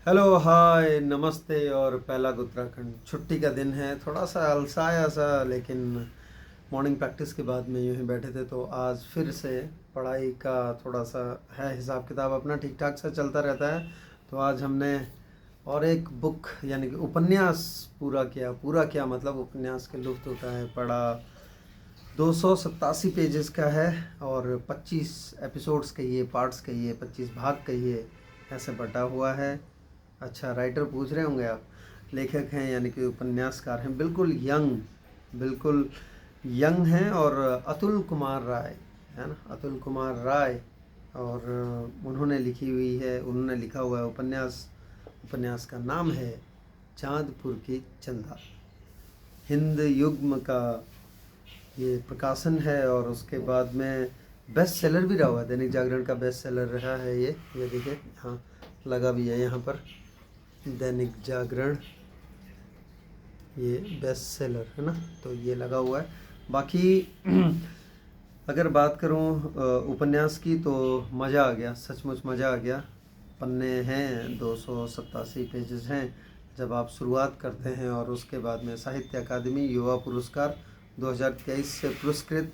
Hello hi नमस्ते और पहला उत्तराखंड। छुट्टी का दिन है, थोड़ा सा अलसाया सा, लेकिन मॉर्निंग प्रैक्टिस के बाद में यूं ही बैठे थे तो आज फिर से पढ़ाई का थोड़ा सा है, हिसाब किताब अपना ठीक ठाक सा चलता रहता है। तो आज हमने और एक बुक यानी कि उपन्यास पूरा किया मतलब उपन्यास के लुफ्त होता है, पढ़ा। 287 पेजेस का है और 25 एपिसोड्स कहिए, पार्ट्स कहिए, 25 भाग कहिए, ऐसे बटा हुआ है। अच्छा, राइटर पूछ रहे होंगे आप, लेखक हैं यानी कि उपन्यासकार हैं, बिल्कुल यंग हैं। और अतुल कुमार राय है ना, अतुल कुमार राय। और उन्होंने लिखा हुआ है उपन्यास का नाम है चांदपुर की चंदा। हिंद युग्म का ये प्रकाशन है और उसके बाद में बेस्ट सेलर भी रहा हुआ है, दैनिक जागरण का बेस्ट सेलर रहा है ये देखिए यहाँ लगा भी है, यहाँ पर दैनिक जागरण, ये बेस्ट सेलर है ना, तो ये लगा हुआ है। बाकी अगर बात करूं उपन्यास की तो मज़ा आ गया, सचमुच मज़ा आ गया। पन्ने हैं, 287 पेजेस हैं। जब आप शुरुआत करते हैं और उसके बाद में साहित्य अकादमी युवा पुरस्कार 2023 से पुरस्कृत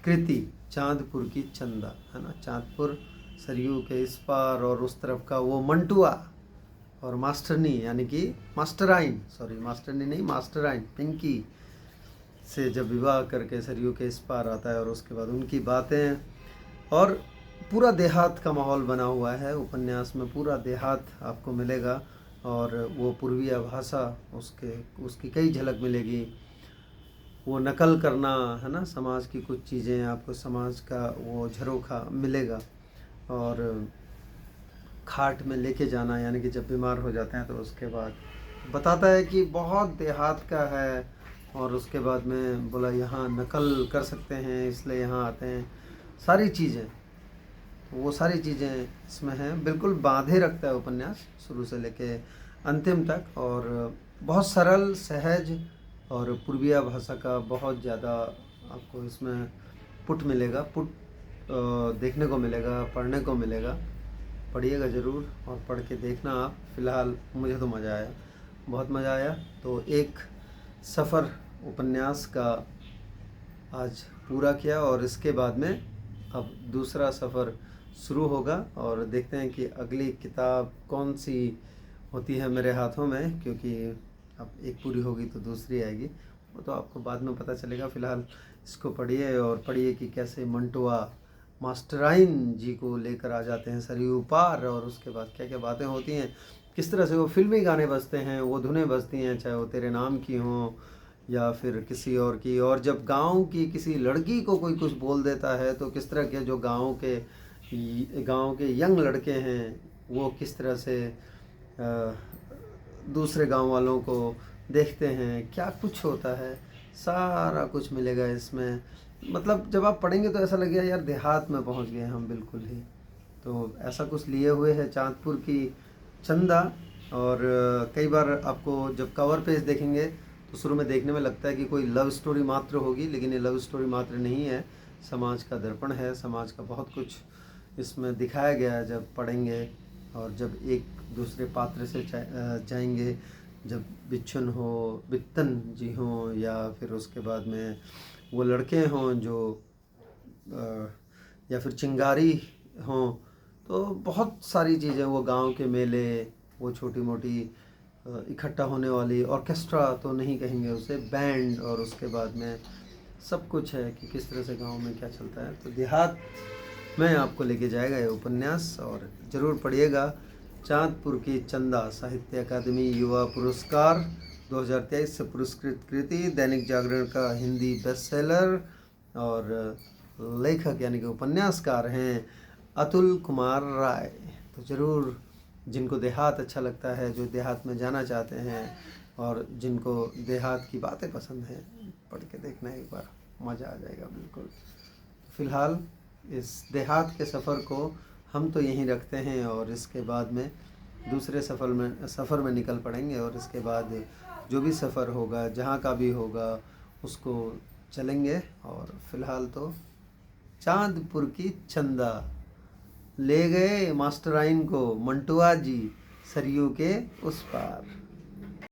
कृति चांदपुर की चंदा है ना, चांदपुर सरयू के इस पार और उस तरफ का वो मंटुआ और मास्टरनी यानी कि मास्टराइन पिंकी से जब विवाह करके सरयू के इस पार आता है और उसके बाद उनकी बातें, और पूरा देहात का माहौल बना हुआ है उपन्यास में, पूरा देहात आपको मिलेगा। और वो पूर्वीय भाषा उसकी कई झलक मिलेगी। वो नकल करना है ना, समाज की कुछ चीज़ें आपको, समाज का वो झरोखा मिलेगा। और खाट में लेके जाना यानी कि जब बीमार हो जाते हैं तो उसके बाद बताता है कि बहुत देहात का है। और उसके बाद में बोला यहाँ नकल कर सकते हैं इसलिए यहाँ आते हैं, सारी चीज़ें, वो सारी चीज़ें इसमें हैं। बिल्कुल बांधे रखता है उपन्यास शुरू से लेके अंतिम तक, और बहुत सरल सहज और पूर्वीय भाषा का बहुत ज़्यादा आपको इसमें पुट देखने को मिलेगा, पढ़ने को मिलेगा। पढ़िएगा ज़रूर और पढ़ के देखना आप। फ़िलहाल मुझे तो मज़ा आया, बहुत मज़ा आया। तो एक सफ़र उपन्यास का आज पूरा किया और इसके बाद में अब दूसरा सफ़र शुरू होगा और देखते हैं कि अगली किताब कौन सी होती है मेरे हाथों में, क्योंकि अब एक पूरी होगी तो दूसरी आएगी, वो तो आपको बाद में पता चलेगा। फ़िलहाल इसको पढ़िए और पढ़िए कि कैसे मंटुआ मास्टराइन जी को लेकर आ जाते हैं सरयू पार, और उसके बाद क्या क्या बातें होती हैं, किस तरह से वो फिल्मी गाने बजते हैं, वो धुनें बजती हैं, चाहे वो तेरे नाम की हों या फिर किसी और की। और जब गांव की किसी लड़की को कोई कुछ बोल देता है तो किस तरह के जो गांव के यंग लड़के हैं वो किस तरह से दूसरे गांव वालों को देखते हैं, क्या कुछ होता है, सारा कुछ मिलेगा इसमें। मतलब जब आप पढ़ेंगे तो ऐसा लगेगा यार देहात में पहुंच गए हम बिल्कुल ही। तो ऐसा कुछ लिए हुए है चांदपुर की चंदा। और कई बार आपको जब कवर पेज देखेंगे तो शुरू में देखने में लगता है कि कोई लव स्टोरी मात्र होगी, लेकिन ये लव स्टोरी मात्र नहीं है, समाज का दर्पण है, समाज का बहुत कुछ इसमें दिखाया गया है जब पढ़ेंगे। और जब एक दूसरे पात्र से जाएंगे, जब बित्तन जी हों या फिर उसके बाद में वो लड़के हों जो या फिर चिंगारी हों, तो बहुत सारी चीज़ें, वो गांव के मेले, वो छोटी मोटी इकट्ठा होने वाली ऑर्केस्ट्रा तो नहीं कहेंगे उसे, बैंड, और उसके बाद में सब कुछ है कि किस तरह से गांव में क्या चलता है। तो देहात में आपको लेके जाएगा ये उपन्यास और ज़रूर पढ़िएगा। चांदपुर की चंदा साहित्य अकादमी युवा पुरस्कार 2023 से पुरस्कृत कृति, दैनिक जागरण का हिंदी बेस्ट सेलर, और लेखक यानी कि उपन्यासकार हैं अतुल कुमार राय। तो ज़रूर जिनको देहात अच्छा लगता है, जो देहात में जाना चाहते हैं और जिनको देहात की बातें पसंद हैं, पढ़ के देखना एक बार, मज़ा आ जाएगा बिल्कुल। फ़िलहाल इस देहात के सफ़र को हम तो यहीं रखते हैं और इसके बाद में दूसरे सफ़र में निकल पड़ेंगे, और इसके बाद जो भी सफ़र होगा, जहाँ का भी होगा, उसको चलेंगे। और फ़िलहाल तो चांदपुर की चंदा ले गए मास्टराइन को मंटुआ जी सरयू के उस पार।